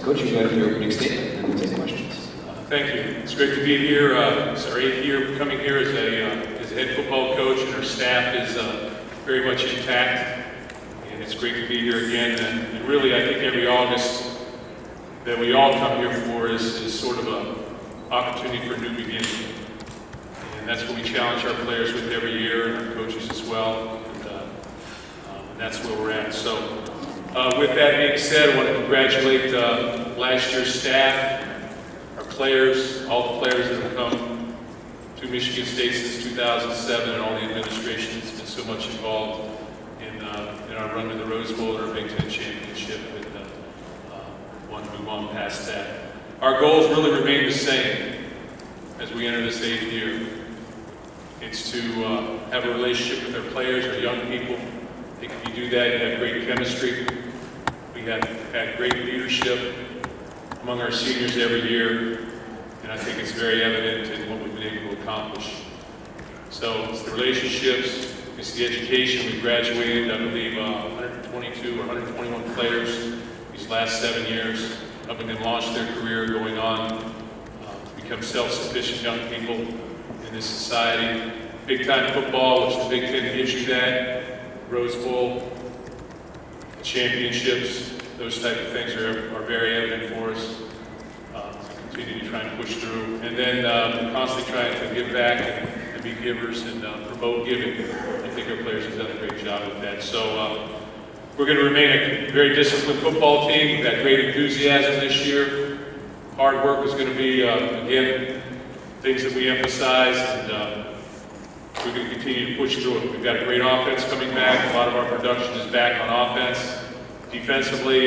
Coach, you got your opening statement, and we'll take questions. Thank you. It's great to be here. It's our 8th year coming here as a head football coach, and our staff is very much intact. And it's great to be here again. And really, I think every August that we all come here for is sort of an opportunity for a new beginning. And that's what we challenge our players with every year, and our coaches as well. And that's where we're at. So with that being said, I want to congratulate last year's staff, our players, all the players that have come to Michigan State since 2007, and all the administration that's been so much involved in our run to the Rose Bowl and our Big Ten championship, and want to move on past that. Our goals really remain the same as we enter this 8th year. It's to have a relationship with our players, our young people. I think if you do that, you have great chemistry. We have had great leadership among our seniors every year, and I think it's very evident in what we've been able to accomplish. So it's the relationships, it's the education. We graduated, I believe, 122 or 121 players these last 7 years, helping them launch their career, going on to become self-sufficient young people in this society. Big-time football, which the Big Ten gives you that, Rose Bowl, championships, those type of things are very evident for us. Continue to try and push through. And then constantly trying to give back and be givers and promote giving. I think our players have done a great job with that. So we're going to remain a very disciplined football team. We've got great enthusiasm this year. Hard work is going to be, again, things that we emphasize, and we're going to continue to push through it. We've got a great offense coming back. A lot of our production is back on offense. Defensively,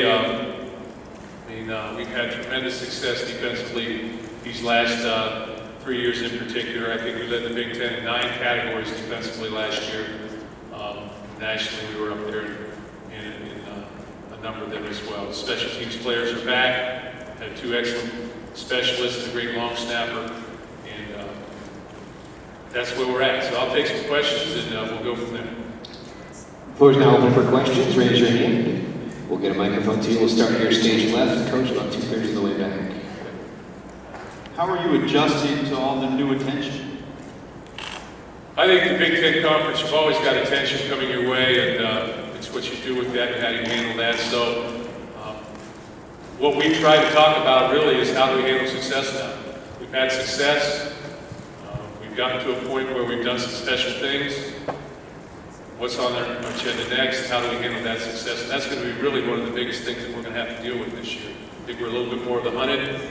we've had tremendous success defensively these last 3 years in particular. I think we led the Big Ten in 9 categories defensively last year. Nationally, we were up there in a number of them as well. Special teams players are back. Had 2 excellent specialists and a great long snapper. That's where we're at. So I'll take some questions and we'll go from there. The floor is now open for questions. Raise your hand. We'll get a microphone to you. We'll start here stage left. Coach, about 2/3 of the way back. How are you adjusting to all the new attention? I think the Big Ten Conference, you've always got attention coming your way, and it's what you do with that and how you handle that. So what we try to talk about really is how do we handle success now. We've had success. We've gotten to a point where we've done some special things. What's on our agenda next? How do we handle that success? And that's going to be really one of the biggest things that we're going to have to deal with this year. I think we're a little bit more of the hunted.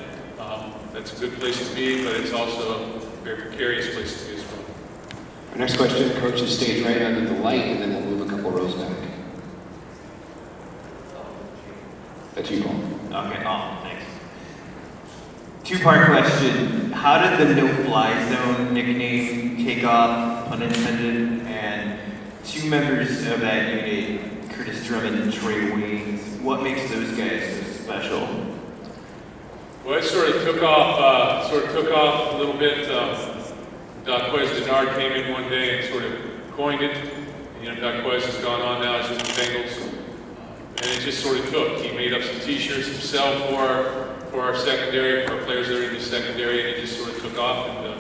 That's a good place to be, but it's also a very precarious place to be as well. Our next question, Coach, is stage right under the light, and then we'll move a couple rows back. That's you, Paul. Okay, thanks. 2-part question. How did the no-fly zone nickname take off, pun intended, and 2 members of that unit, Curtis Drummond and Trey Waynes, what makes those guys so special? Well, it sort of took off a little bit. Daquez Denard came in one day and sort of coined it. You know, Daquez has gone on now as with the Bengals, and it just sort of took. He made up some T-shirts himself for our secondary, for our players that are in the secondary, and it just sort of took off. And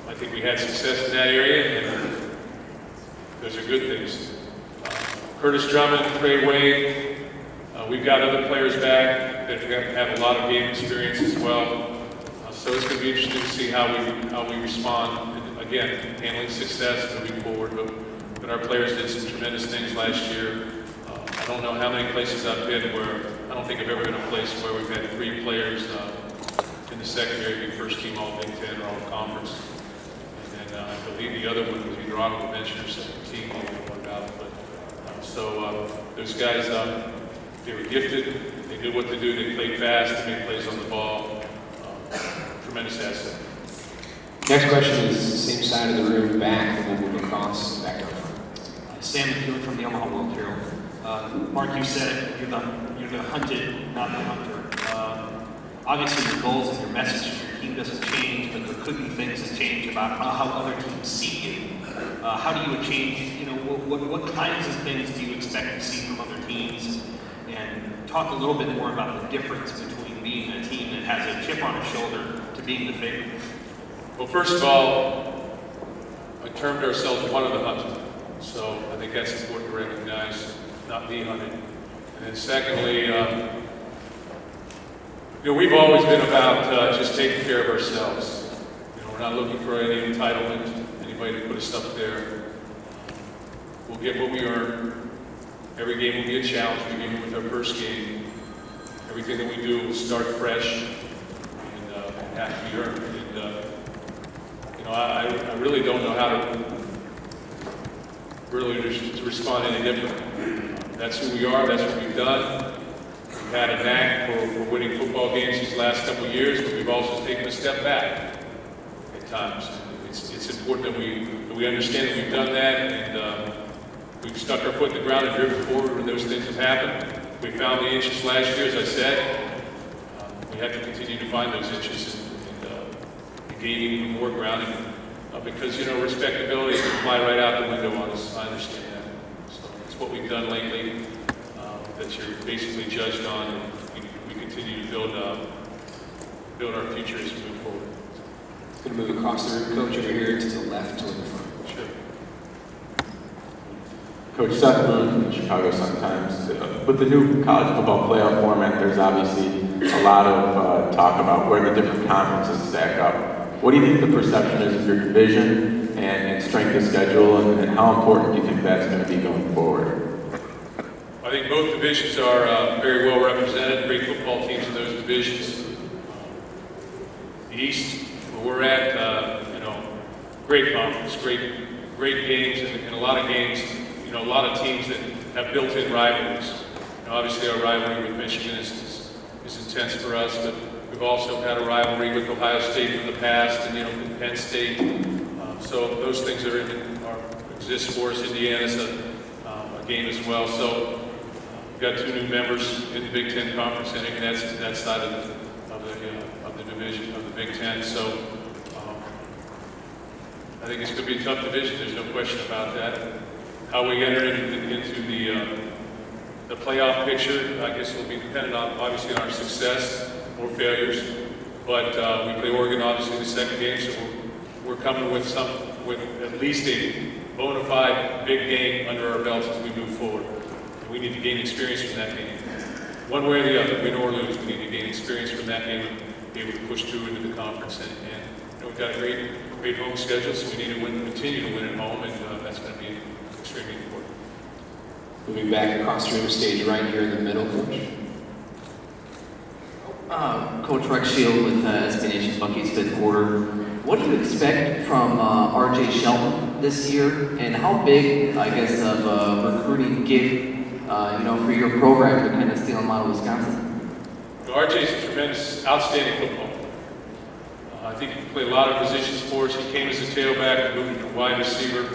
I think we had success in that area, and those are good things. Curtis Drummond, Trey Wayne, we've got other players back that have a lot of game experience as well. So it's going to be interesting to see how we respond. And again, handling success moving forward, but our players did some tremendous things last year. I don't know how many places I've been where, I don't think I've ever been a place where we've had 3 players in the secondary be first team all Big Ten or all conference. And then I believe the other one was either honorable mention or second team, I don't know about it. But so those guys, they were gifted, they knew what to do, they played fast, they made plays on the ball. Tremendous asset. Next question is the same side of the room, back, and we'll move across, back up front. Sam McEwen from the Omaha World Herald. Mark, you said it, you're the hunted, not the hunter. Obviously your goals and your message for your team doesn't change, but there could be things that change about how other teams see you. How do you change, what kinds of things do you expect to see from other teams? And talk a little bit more about the difference between being a team that has a chip on its shoulder to being the favorite? Well, first of all, I termed ourselves one of the hunted. So I think that's important to recognize, not the hunted. And then secondly, we've always been about just taking care of ourselves. We're not looking for any entitlement, anybody to put us up there. We'll get what we earn. Every game will be a challenge, beginning with our first game. Everything that we do will start fresh and have to be earned. And I really don't know how to really to respond any different. That's who we are. That's what we've done. We've had a knack for winning football games these last couple of years, but we've also taken a step back at times. It's important that we understand that we've done that, and we've stuck our foot in the ground and driven forward when those things have happened. We found the inches last year, as I said. We have to continue to find those inches and gain even more ground. Because, respectability can fly right out the window on us. I understand that. So it's what we've done lately that you're basically judged on, and we continue to build our future as we move forward. Going to move across the room, Coach, over here to the left, to the front. Sure. Coach Seth Moon from the Chicago Sun-Times. With the new college football playoff format, there's obviously a lot of talk about where the different conferences stack up. What do you think the perception is of your division and strength of schedule, and how important do you think that's going to be going forward? I think both divisions are very well represented, great football teams in those divisions. The East, where we're at, great conference, great games, and a lot of games, a lot of teams that have built-in rivalries. Obviously our rivalry with Michigan is intense for us, but we've also had a rivalry with Ohio State in the past, and with Penn State. So those things exist for us. Indiana's a game as well. So we've got two new members in the Big Ten Conference, and that side of the division of the Big Ten. So I think it's going to be a tough division. There's no question about that. How we enter into the playoff picture, I guess, will be dependent on obviously on our success or failures. But we play Oregon obviously in the second game, so we're coming with at least a bona fide big game under our belts as we move forward. And we need to gain experience from that game. One way or the other, win or lose, we need to gain experience from that game and be able to push through into the conference. And we've got a great home schedule, so we need to continue to win at home, and that's going to be extremely important. Moving back across the room, stage right here in the middle, Coach. Coach Rex Shield with SB Nation Bucky's fifth quarter. What do you expect from R.J. Shelton this year, and how big, I guess, of a recruiting gig, for your program to kind of steal him out of Wisconsin? R.J.'s a tremendous, outstanding football. I think he played a lot of positions for us. He came as a tailback and moved to wide receiver.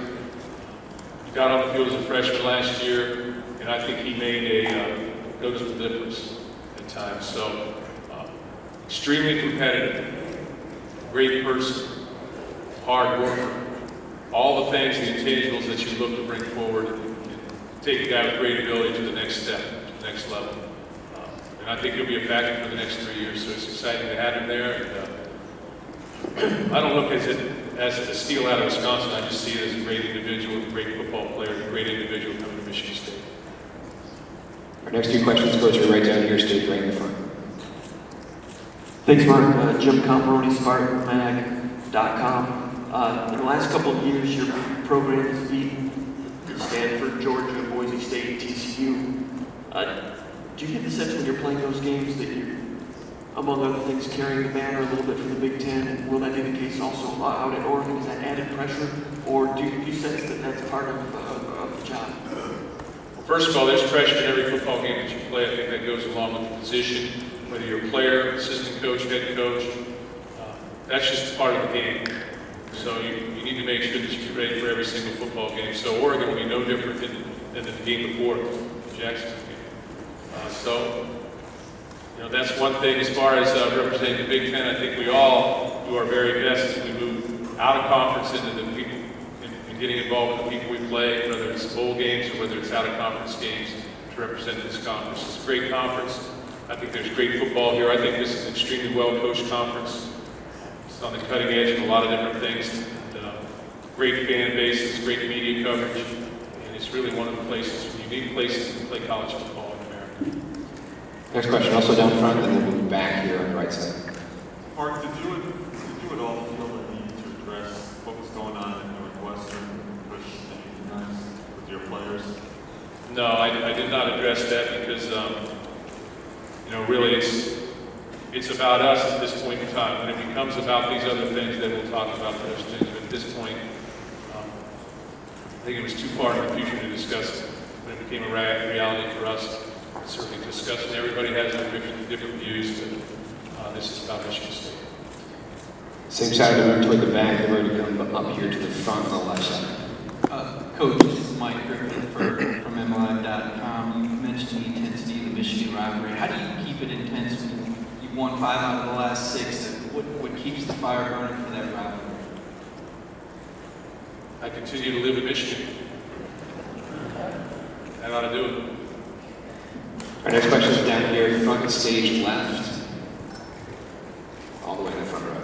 He got on the field as a freshman last year, and I think he made a noticeable difference at times. So, extremely competitive, great person, hard worker, all the things, the intangibles that you look to bring forward and take a guy with great ability to the next step, to the next level. And I think he'll be a factor for the next 3 years, so it's exciting to have him there. And, I don't look at it as a steal out of Wisconsin. I just see it as a great individual, a great football player, a great individual coming to Michigan State. Our next two questions, Coach, are right down here, stage right in the front. Thanks, Mark. Jim Comparoni, SpartanMag.com. In the last couple of years, your program has beaten Stanford, Georgia, Boise State, TCU. Do you get the sense when you're playing those games that you're, among other things, carrying the banner a little bit for the Big Ten? And will that be the case also out at Oregon? Is that added pressure? Or do you sense that that's part of the job? Well, first of all, there's pressure in every football game that you play. I think that goes along with the position, whether you're a player, assistant coach, head coach. That's just part of the game. So you need to make sure that you're ready for every single football game. So Oregon will be no different than the game before, the Jacksonville game. So that's one thing as far as representing the Big Ten. I think we all do our very best as we move out of conference into the people and getting involved with the people we play, whether it's bowl games or whether it's out of conference games, to to represent this conference. It's a great conference. I think there's great football here. I think this is an extremely well-coached conference. It's on the cutting edge of a lot of different things. And, great fan bases, great media coverage, and it's really one of the places, unique places to play college football in America. Next question, also down front, and then we'll be back here on the right side. Mark, did you at all feel the need to address what was going on in Northwestern, push anything nice with your players? No, I did not address that because, really it's about us at this point in time. When it becomes about these other things, then we'll talk about those things. But at this point, I think it was too far in the future to discuss it. When it became a reality for us, certainly discussing. Everybody has their different views, but this is about Michigan State. Same side of the room toward the back, the road to come up here to the front on the left side. Coach, this is Mike Griffin from MLive.com. You mentioned the intensity of the Michigan rivalry. How do you keep it intense when you've won 5 out of the last 6? What keeps the fire burning for that rivalry? I continue to live in Michigan. I know how to do it. Our next question is down here, front stage left, all the way in the front row.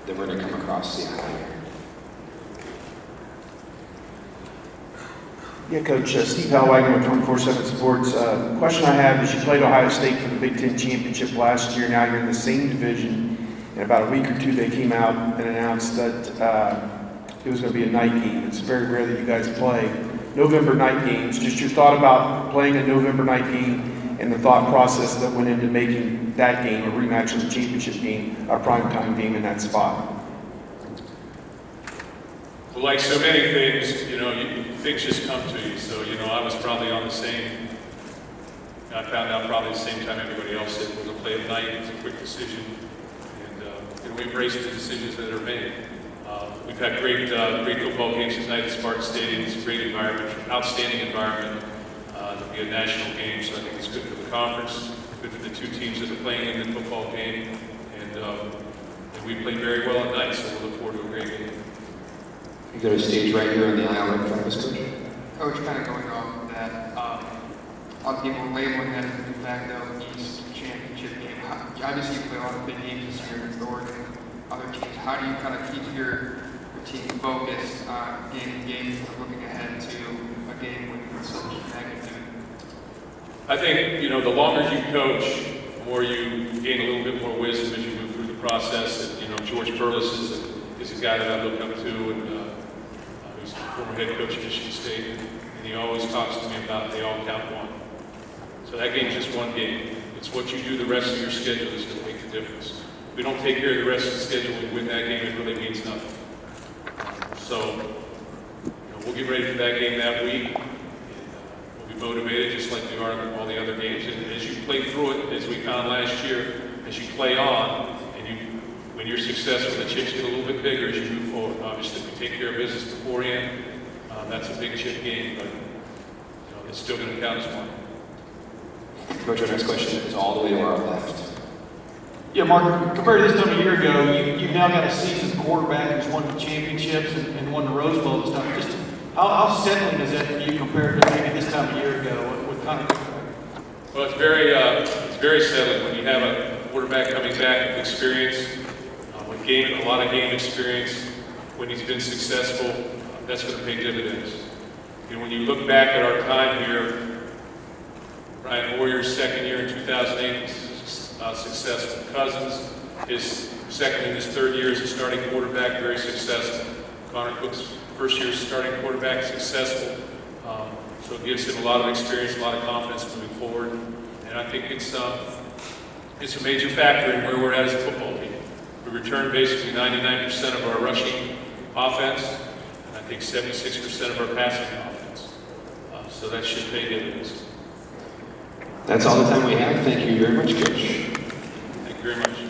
Then we're going to come across the aisle here. Yeah, Coach, Steve Hellwagon with 24/7 Sports. Question I have is you played Ohio State for the Big Ten Championship last year. Now you're in the same division. In about a week or two, they came out and announced that it was going to be a night game. It's very rare that you guys play November night games. Just your thought about playing a November night game and the thought process that went into making that game a rematch of the championship game, a primetime game in that spot. Well, like so many things, things just come to you. So, I was probably on the same, I found out probably the same time everybody else did. We're going to play at night. It's a quick decision. And we embrace the decisions that are made. We've had great football games tonight at Spartan Stadium. It's a great environment, outstanding environment. There'll be a national game, so I think it's good for the conference, good for the two teams that are playing in the football game. And we played very well at night, so we'll look forward to a great game. You go to stage right here in the aisle right in front of us, Coach. Coach, kind of going off of that, a lot of people are labeling that as a de facto East championship game. Obviously, you play a lot of big games this year against Oregon, other teams. How do you kind of keep your team focused on game to game and looking ahead to a game with such magnitude? I think, the longer you coach, the more you gain a little bit more wisdom as you move through the process. And, George Perlis is a guy that I look up to, and who's the former head coach of Michigan State, and he always talks to me about they all count one. So that game's just one game. It's what you do the rest of your schedule that's going to make the difference. If we don't take care of the rest of the schedule and win that game, it really means nothing. So, we'll get ready for that game that week. We'll be motivated just like we are in all the other games. And as you play through it, as we found last year, as you play on, and when you're successful, the chips get a little bit bigger as you move forward. Obviously, if we take care of business beforehand, that's a big chip game, but it's still going to count as one. Coach, our next question is all the way to our left. Yeah, Mark, compared to this time a year ago, you've now got a seasoned quarterback who's won championships and won the Rose Bowl and stuff. Just how settling is that for you compared to maybe this time a year ago? What kind of? Well, it's very settling when you have a quarterback coming back with experience, with a lot of game experience. When he's been successful, that's going to pay dividends. When you look back at our time here, Brian Hoyer's second year in 2008 was successful. Cousins, his second and his third year as a starting quarterback, very successful. Connor Cook's first year as starting quarterback, successful. So it gives him a lot of experience, a lot of confidence moving forward. And I think it's a major factor in where we're at as a football team. We return basically 99% of our rushing offense, and I think 76% of our passing offense. So that should pay dividends. That's all the time we have. Thank you very much, Coach. Thank you very much.